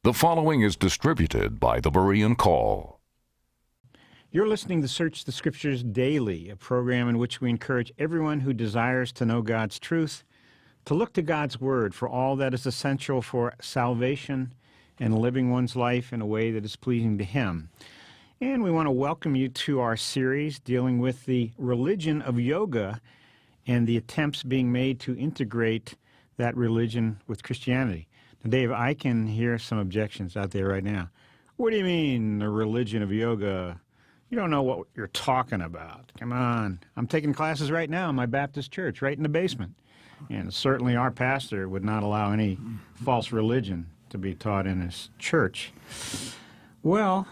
The following is distributed by the Berean Call. You're listening to Search the Scriptures Daily, a program in which we encourage everyone who desires to know God's truth to look to God's Word for all that is essential for salvation and living one's life in a way that is pleasing to Him. And we want to welcome you to our series dealing with the religion of yoga and the attempts being made to integrate that religion with Christianity. Now, Dave, I can hear some objections out there right now. What do you mean, the religion of yoga? You don't know what you're talking about. Come on. I'm taking classes right now in my Baptist church, right in the basement. And certainly our pastor would not allow any false religion to be taught in his church. Well,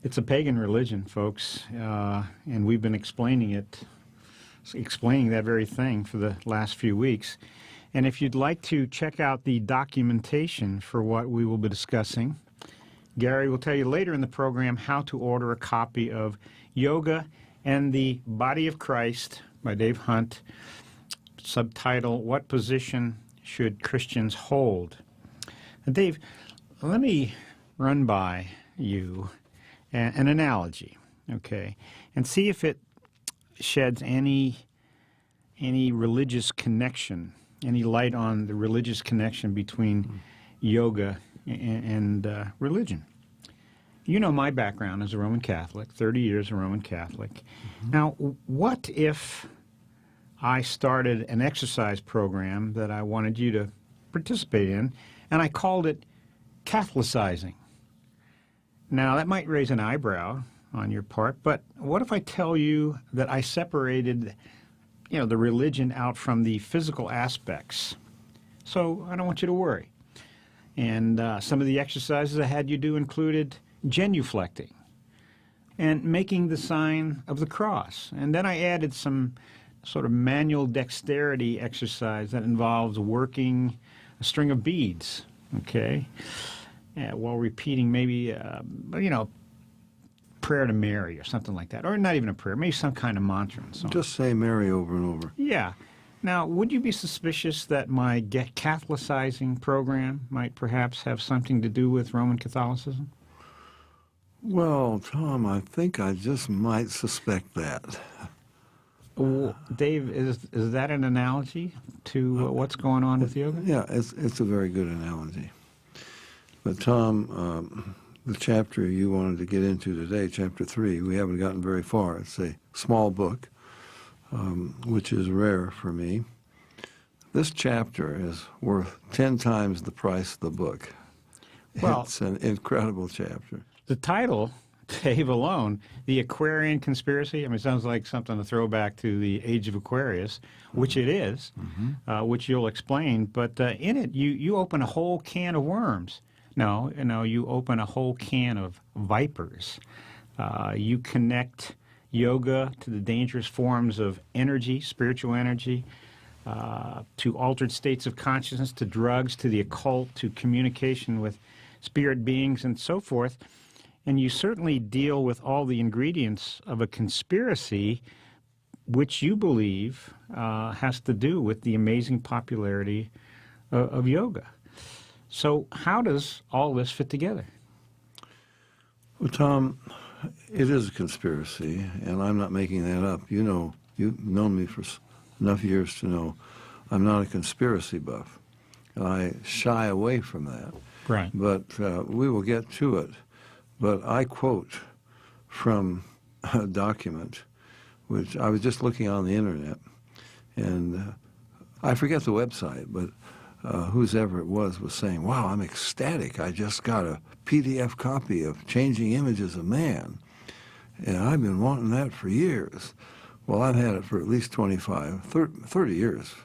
it's a pagan religion, folks, and we've been explaining that very thing for the last few weeks. And if you'd like to check out the documentation for what we will be discussing, Gary will tell you later in the program how to order a copy of Yoga and the Body of Christ by Dave Hunt, subtitle, What Position Should Christians Hold? Now, Dave, let me run by you an analogy, okay, and see if it sheds any religious connection, any light on the religious connection between yoga and religion. You know my background as a Roman Catholic, 30 years a Roman Catholic. Mm-hmm. Now, what if I started an exercise program that I wanted you to participate in, and I called it Catholicizing? Now, that might raise an eyebrow on your part, but what if I tell you that I separated the religion out from the physical aspects? So I don't want you to worry. And some of the exercises I had you do included genuflecting and making the sign of the cross. And then I added some sort of manual dexterity exercise that involves working a string of beads, okay, while repeating maybe, prayer to Mary or something like that, or not even a prayer, maybe some kind of mantra and so on. Just say Mary over and over. Yeah. Now, would you be suspicious that my Catholicizing program might perhaps have something to do with Roman Catholicism? Well, Tom, I think I just might suspect that. Dave, is that an analogy to what's going on with yoga? Yeah, it's a very good analogy. But Tom, the chapter you wanted to get into today, chapter 3, we haven't gotten very far. It's a small book, which is rare for me. This chapter is worth 10 times the price of the book. Well, it's an incredible chapter. The title, Dave, alone, The Aquarian Conspiracy, I mean, it sounds like something to throw back to the age of Aquarius, which it is, which you'll explain. But in it, you open a whole can of worms. No, you open a whole can of vipers. You connect yoga to the dangerous forms of energy, spiritual energy, to altered states of consciousness, to drugs, to the occult, to communication with spirit beings, and so forth. And you certainly deal with all the ingredients of a conspiracy, which you believe has to do with the amazing popularity of yoga. So how does all this fit together? Well, Tom, it is a conspiracy, and I'm not making that up. You've known me for enough years to know I'm not a conspiracy buff. I shy away from that. Right. But we will get to it. But I quote from a document, which I was just looking on the internet, and I forget the website, but whoever it was saying, wow, I'm ecstatic. I just got a PDF copy of Changing Images of Man, and I've been wanting that for years. Well, I've had it for at least 30 years.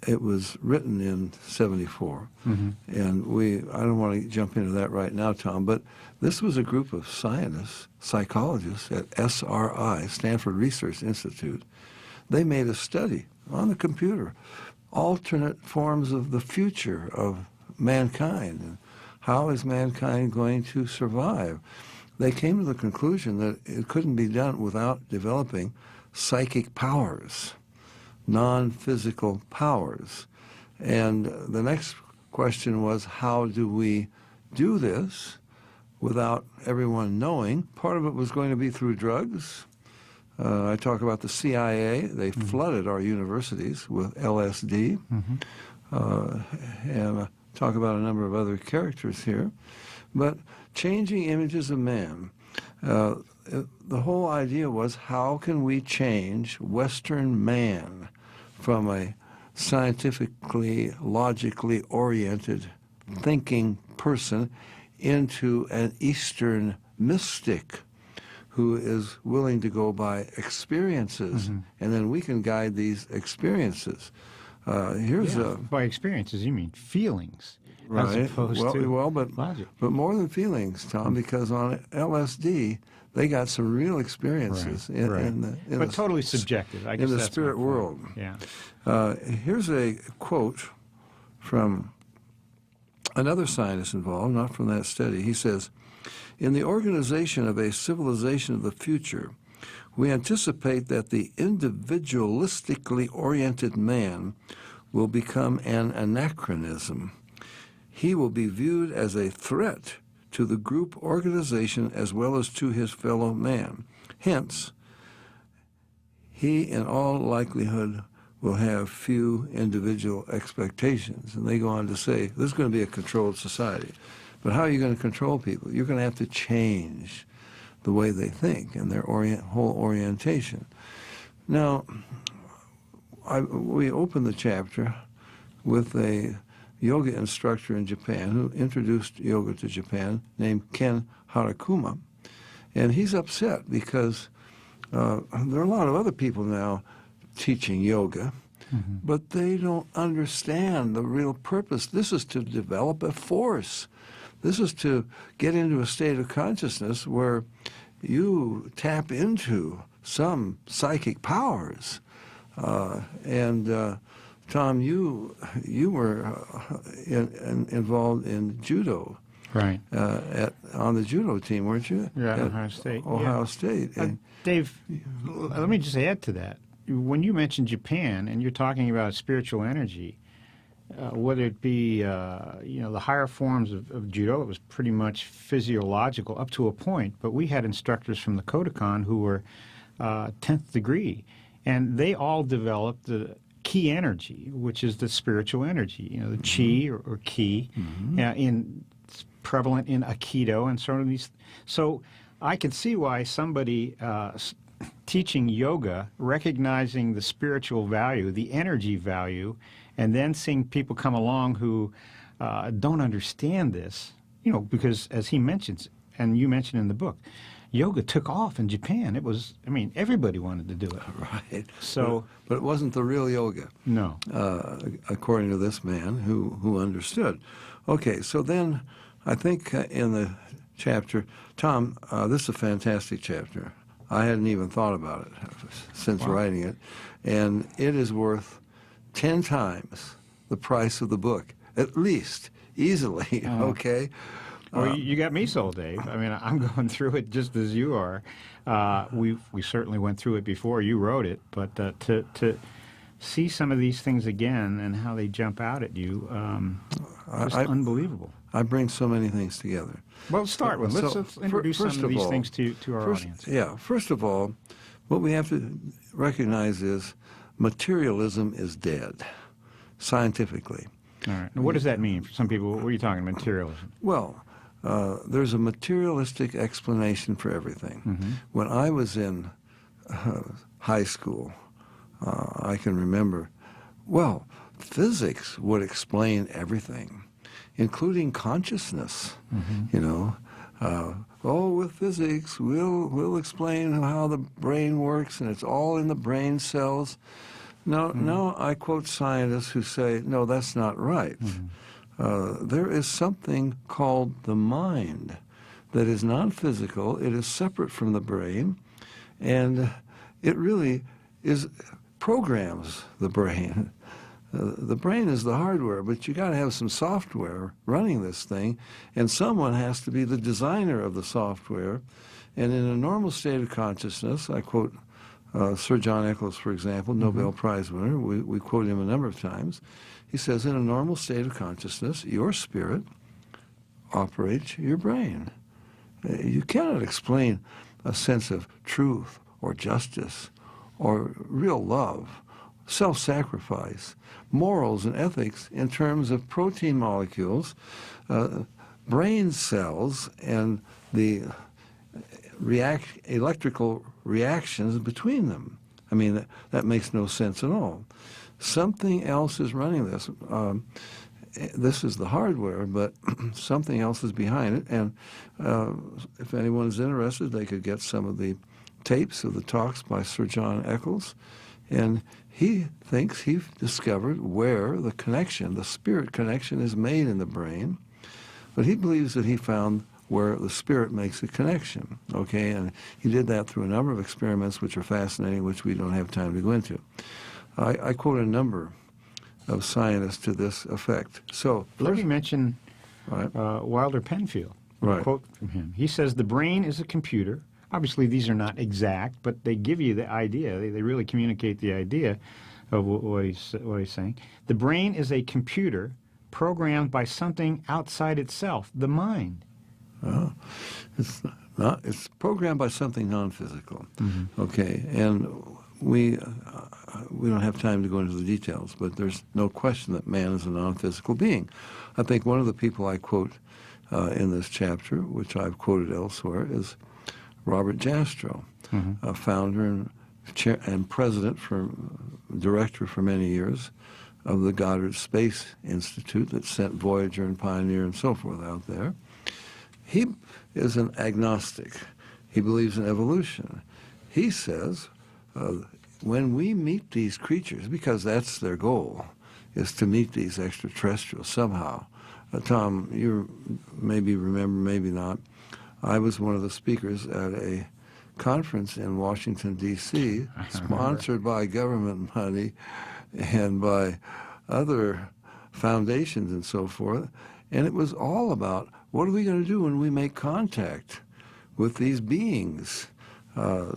It was written in 74, and I don't want to jump into that right now, Tom, but this was a group of scientists, psychologists at SRI, Stanford Research Institute. They made a study on the computer, alternate forms of the future of mankind, and how is mankind going to survive. They came to the conclusion that it couldn't be done without developing psychic powers, non-physical powers. And the next question was, how do we do this without everyone knowing? Part of it was going to be through drugs. I talk about the CIA. They flooded our universities with LSD. And talk about a number of other characters here. But changing images of man. The whole idea was, how can we change Western man from a scientifically, logically oriented thinking person into an Eastern mystic who is willing to go by experiences, and then we can guide these experiences. By experiences, you mean feelings, right. as opposed to but logic. But more than feelings, Tom, because on LSD, they got some real experiences But totally subjective. I guess in the that's spirit my point. world. Yeah. Here's a quote from another scientist involved, not from that study. He says, "In the organization of a civilization of the future, we anticipate that the individualistically oriented man will become an anachronism. He will be viewed as a threat to the group organization as well as to his fellow man. Hence, he in all likelihood will have few individual expectations." And they go on to say, this is going to be a controlled society. But how are you going to control people? You're going to have to change the way they think and their whole orientation. Now, we opened the chapter with a yoga instructor in Japan who introduced yoga to Japan named Ken Harakuma. And he's upset because there are a lot of other people now teaching yoga, but they don't understand the real purpose. This is to develop a force. This is to get into a state of consciousness where you tap into some psychic powers. Tom, you were involved in judo, Right. On the judo team, weren't you? Yeah, At Ohio State. Ohio Yeah. State. And Dave, let me just add to that. When you mention Japan and you're talking about spiritual energy, whether it be the higher forms of judo, it was pretty much physiological up to a point. But we had instructors from the Kodokan who were 10th degree, and they all developed the ki energy, which is the spiritual energy. The chi or ki, it's prevalent in Aikido and sort of these. So I can see why somebody teaching yoga, recognizing the spiritual value, the energy value, and then seeing people come along who don't understand this, because as he mentions, and you mentioned in the book, yoga took off in Japan. It was, everybody wanted to do it. Right. So, but it wasn't the real yoga. No. According to this man who understood. Okay, so then I think in the chapter, Tom, this is a fantastic chapter. I hadn't even thought about it since writing it, and it is worth 10 times the price of the book, at least, easily, okay? Well, you got me sold, Dave. I'm going through it just as you are. We certainly went through it before you wrote it, but to see some of these things again and how they jump out at you, just unbelievable. I bring so many things together. Well, start with. Let's introduce some of these things to our audience. Yeah, first of all, what we have to recognize is materialism is dead, scientifically. All right. Now, what does that mean for some people? What are you talking materialism? Well, there's a materialistic explanation for everything. When I was in high school, I can remember, physics would explain everything, including consciousness. With physics, we'll explain how the brain works, and it's all in the brain cells. Now I quote scientists who say, no, that's not right. There is something called the mind that is non-physical. It is separate from the brain, and it really programs the brain. The brain is the hardware, but you got to have some software running this thing, and someone has to be the designer of the software. And in a normal state of consciousness, I quote Sir John Eccles, for example, Nobel Prize winner. We quote him a number of times. He says, in a normal state of consciousness, your spirit operates your brain. You cannot explain a sense of truth or justice or real love, self-sacrifice, morals and ethics in terms of protein molecules, brain cells, and the electrical reactions between them. I mean, that makes no sense at all. Something else is running this. This is the hardware, but something else is behind it. And if anyone is interested, they could get some of the tapes of the talks by Sir John Eccles. And he thinks he discovered where the connection, the spirit connection, is made in the brain. But he believes that he found where the spirit makes a connection, okay? And he did that through a number of experiments which are fascinating, which we don't have time to go into. I quote a number of scientists to this effect. So let me mention right. Wilder Penfield. Right. A quote from him. He says, the brain is a computer. Obviously, these are not exact, but they give you the idea. They really communicate the idea of what he's saying. The brain is a computer programmed by something outside itself, the mind. It's not. It's programmed by something non-physical. Mm-hmm. Okay, and we don't have time to go into the details, but there's no question that man is a non-physical being. I think one of the people I quote in this chapter, which I've quoted elsewhere, is Robert Jastrow, Mm-hmm. founder and president director for many years of the Goddard Space Institute that sent Voyager and Pioneer and so forth out there. He is an agnostic. He believes in evolution. He says, when we meet these creatures, because that's their goal, is to meet these extraterrestrials somehow. Tom, you maybe remember, maybe not. I was one of the speakers at a conference in Washington, D.C., sponsored by government money and by other foundations and so forth. And it was all about, what are we going to do when we make contact with these beings?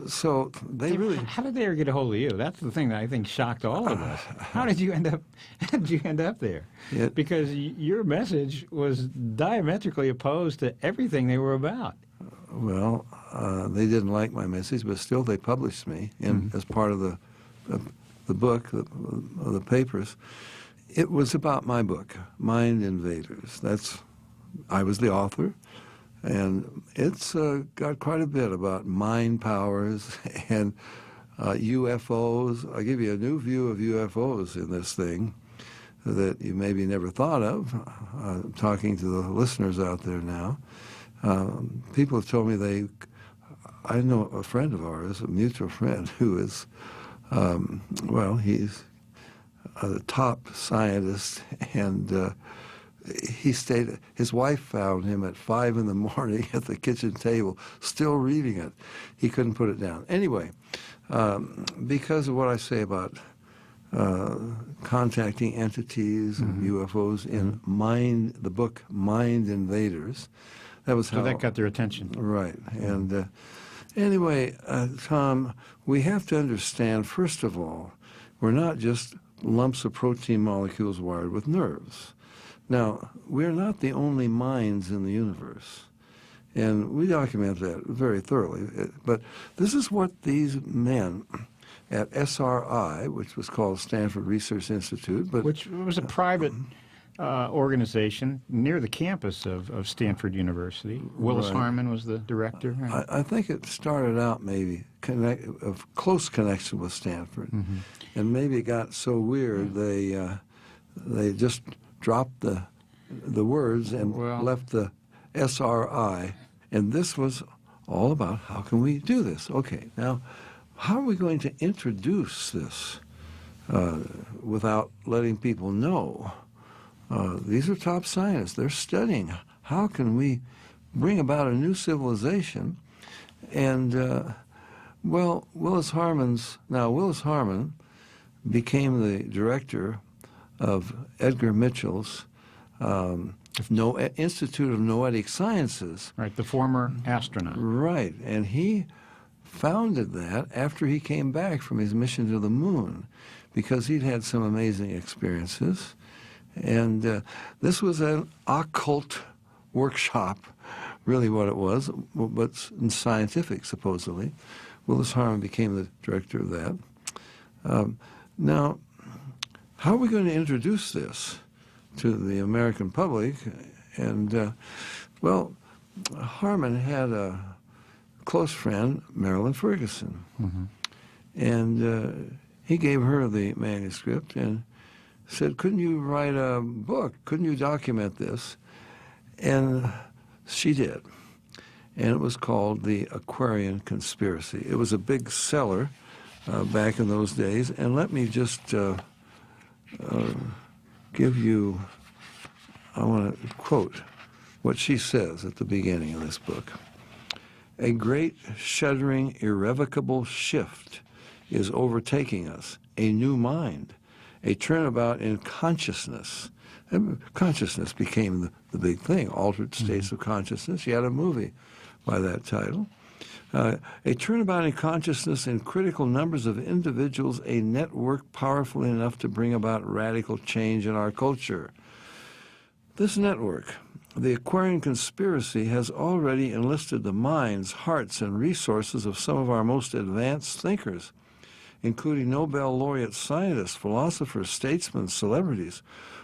So they really... How did they ever get a hold of you? That's the thing that I think shocked all of us. How did you end up there? Because your message was diametrically opposed to everything they were about. Well, they didn't like my message, but still they published me as part of the book, the papers. It was about my book, Mind Invaders. I was the author, and it's got quite a bit about mind powers and UFOs. I'll give you a new view of UFOs in this thing that you maybe never thought of. Talking to the listeners out there now, people have told me I know a friend of ours, a mutual friend, who is, he's a top scientist, and he stayed. His wife found him at 5 in the morning at the kitchen table, still reading it. He couldn't put it down. Anyway, because of what I say about contacting entities and UFOs in the book Mind Invaders, that was how. So that got their attention. Right. And anyway, Tom, we have to understand, first of all, we're not just lumps of protein molecules wired with nerves. Now, we're not the only minds in the universe, and we document that very thoroughly. But this is what these men at SRI, which was called Stanford Research Institute, which was a private organization near the campus of Stanford University. Willis Harman was the director. I think it started out maybe of close connection with Stanford, and maybe it got so weird they just dropped the words and left the SRI, and this was all about how can we do this. Okay, now how are we going to introduce this without letting people know? These are top scientists. They're studying how can we bring about a new civilization. And, Willis Harman became the director of Edgar Mitchell's Institute of Noetic Sciences. Right, the former astronaut. Right, and he founded that after he came back from his mission to the moon, because he'd had some amazing experiences. And this was an occult workshop, really what it was, but scientific, supposedly. Willis Harman became the director of that. Now, how are we going to introduce this to the American public? And, well, Harman had a close friend, Marilyn Ferguson. Mm-hmm. And he gave her the manuscript and said, couldn't you write a book? Couldn't you document this? And she did. And it was called The Aquarian Conspiracy. It was a big seller back in those days. And let me just give you, I want to quote what she says at the beginning of this book. A great, shuddering, irrevocable shift is overtaking us, a new mind, a turnabout in consciousness. And consciousness became the big thing, altered states of consciousness. You had a movie by that title. A turnabout in consciousness in critical numbers of individuals, a network powerful enough to bring about radical change in our culture. This network, the Aquarian Conspiracy, has already enlisted the minds, hearts, and resources of some of our most advanced thinkers, including Nobel laureate scientists, philosophers, statesmen, celebrities,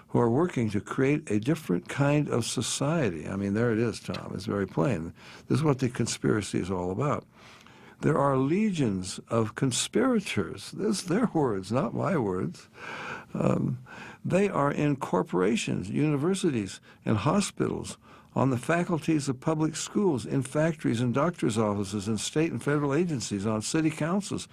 who are working to create a different kind of society. I mean, there it is, Tom. It's very plain. This is what the conspiracy is all about. There are legions of conspirators. This are their words, not my words. They are in corporations, universities, and hospitals, on the faculties of public schools, in factories and doctors' offices, in state and federal agencies, on city councils,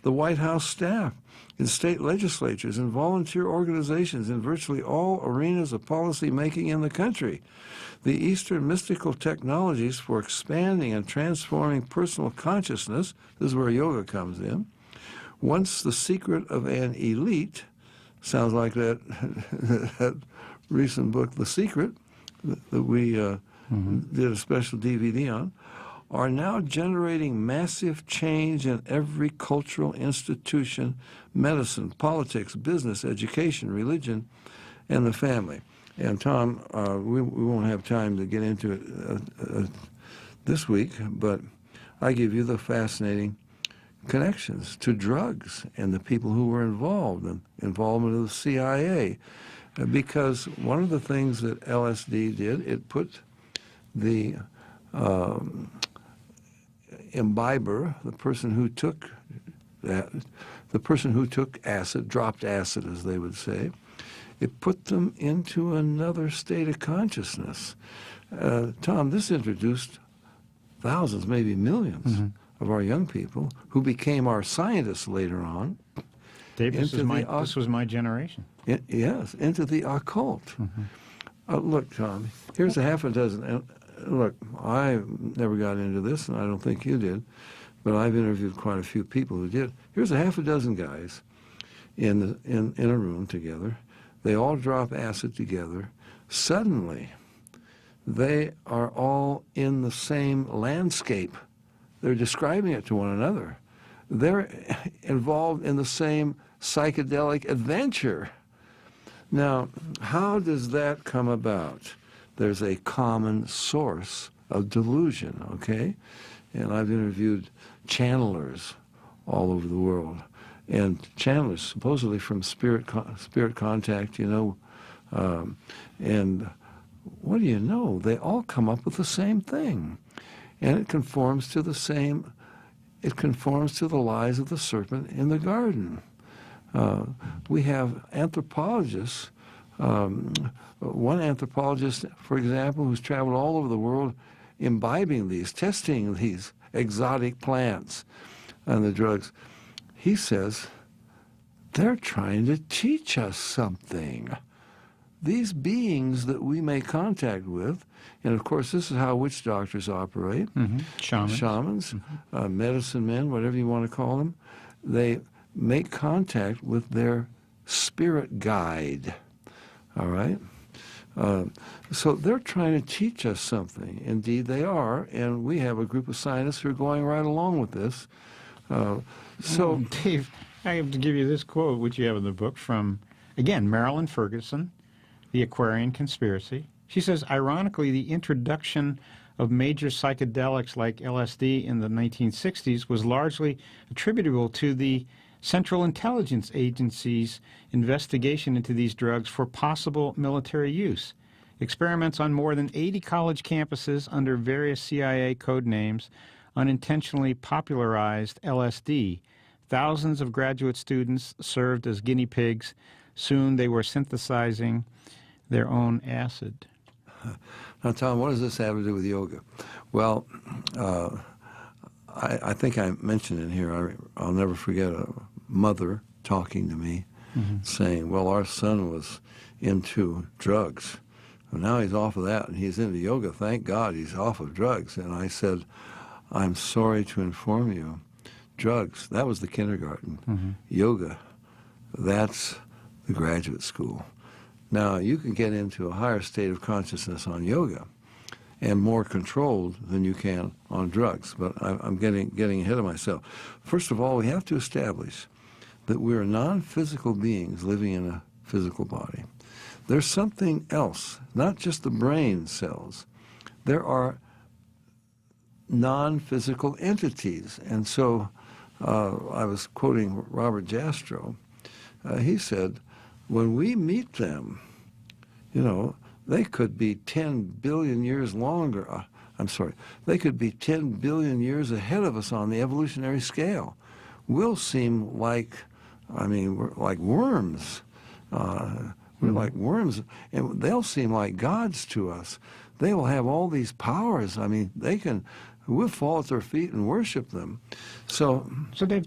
the White House staff, in state legislatures, in volunteer organizations, in virtually all arenas of policy making in the country. The Eastern mystical technologies for expanding and transforming personal consciousness, this is where yoga comes in. Once the secret of an elite, sounds like that, that recent book, The Secret, that we did a special DVD on, are now generating massive change in every cultural institution, medicine, politics, business, education, religion, and the family. And Tom, we won't have time to get into it this week, but I give you the fascinating connections to drugs and the people who were involved, and involvement of the CIA. Because one of the things that LSD did, it put the imbiber, the person who took that, the person who took acid, dropped acid as they would say, it put them into another state of consciousness. Tom, this introduced thousands, maybe millions of our young people who became our scientists later on. Dave, this was my generation. Yes, into the occult. Look, Tom, here's a half a dozen. And look, I never got into this, and I don't think you did, but I've interviewed quite a few people who did. Here's a half a dozen guys in a room together. They all drop acid together. Suddenly, they are all in the same landscape. They're describing it to one another. They're involved in the same psychedelic adventure. Now, how does that come about? There's a common source of delusion, okay? And I've interviewed channelers all over the world. And channelers, supposedly from spirit contact, you know. And what do you know? They all come up with the same thing. And it conforms to the same, it conforms to the lies of the serpent in the garden. We have anthropologists, one anthropologist, for example, who's traveled all over the world imbibing these, testing these exotic plants and the drugs. He says, they're trying to teach us something. These beings that we make contact with, and of course this is how witch doctors operate, shamans, medicine men, whatever you want to call them, they make contact with their spirit guide, all right? So they're trying to teach us something. Indeed they are, and we have a group of scientists who are going right along with this. Dave, I have to give you this quote, which you have in the book, from, again, Marilyn Ferguson, the Aquarian conspiracy. She says, ironically, the introduction of major psychedelics like LSD in the 1960s was largely attributable to the Central Intelligence Agency's investigation into these drugs for possible military use. Experiments on more than 80 college campuses under various CIA code names unintentionally popularized LSD. Thousands of graduate students served as guinea pigs. Soon they were synthesizing their own acid. Now, Tom, what does this have to do with yoga? Well, I think I mentioned in here, I'll never forget a mother talking to me, saying, well, our son was into drugs. And now he's off of that, and he's into yoga. Thank God he's off of drugs. And I said, I'm sorry to inform you, drugs, that was the kindergarten. Yoga, that's the graduate school. Now, you can get into a higher state of consciousness on yoga and more controlled than you can on drugs. But I'm getting ahead of myself. First of all, we have to establish that we're non-physical beings living in a physical body. There's something else, not just the brain cells. There are non-physical entities. And so I was quoting Robert Jastrow. He said, when we meet them, you know, they could be 10 billion years longer. They could be 10 billion years ahead of us on the evolutionary scale. We'll seem like, we're like worms. We're like worms, and they'll seem like gods to us. They will have all these powers. We'll fall at their feet and worship them. So Dave,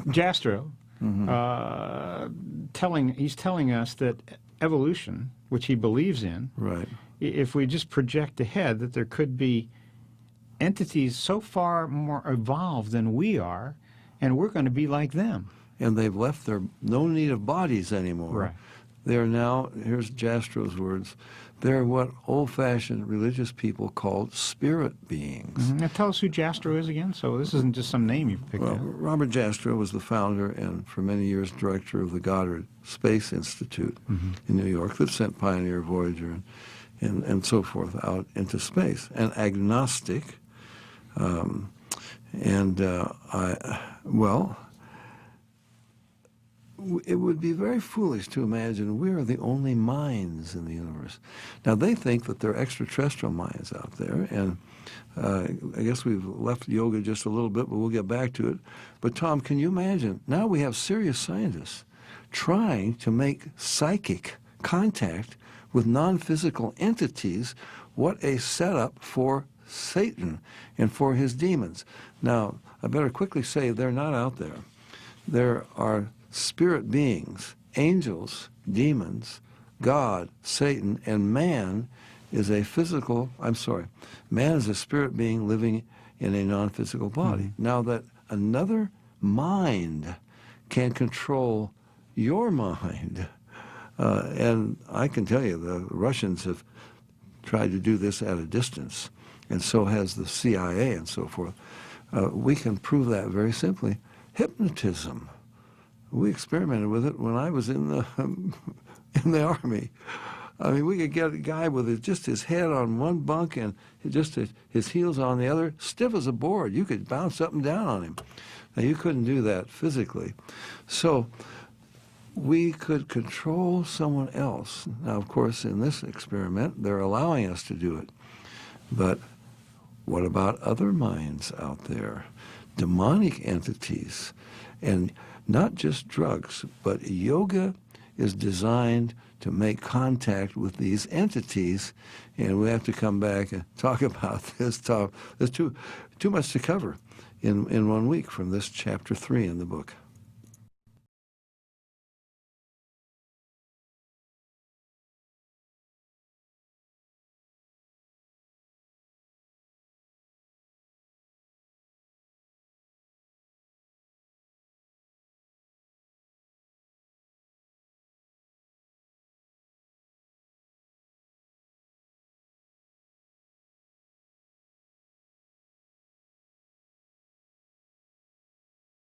Jastrow, he's telling us that evolution, which he believes in, right, if we just project ahead, that there could be entities so far more evolved than we are, and we're going to be like them. And they've left their no need of bodies anymore. Right. They are now, here's Jastrow's words, they're what old-fashioned religious people called spirit beings. Now tell us who Jastrow is again. So this isn't just some name you picked out. Robert Jastrow was the founder and for many years director of the Goddard Space Institute in New York that sent Pioneer, Voyager, and so forth out into space. An agnostic, it would be very foolish to imagine we are the only minds in the universe. Now, they think that there are extraterrestrial minds out there, and I guess we've left yoga just a little bit, but we'll get back to it. But, Tom, can you imagine? Now we have serious scientists trying to make psychic contact with non-physical entities. What a setup for Satan and for his demons. Now, I better quickly say they're not out there. There are spirit beings, angels, demons, God, Satan, and man is a man is a spirit being living in a non-physical body. Now that another mind can control your mind, and I can tell you the Russians have tried to do this at a distance, and so has the CIA and so forth. We can prove that very simply. Hypnotism. We experimented with it when I was in the Army. We could get a guy with just his head on one bunk and just his heels on the other, stiff as a board. You could bounce up and down on him. Now, you couldn't do that physically. So we could control someone else. Now, of course, in this experiment, they're allowing us to do it. But what about other minds out there? Demonic entities. And not just drugs, but yoga is designed to make contact with these entities, and we have to come back and talk about this. There's too much to cover in 1 week from this chapter 3 in the book.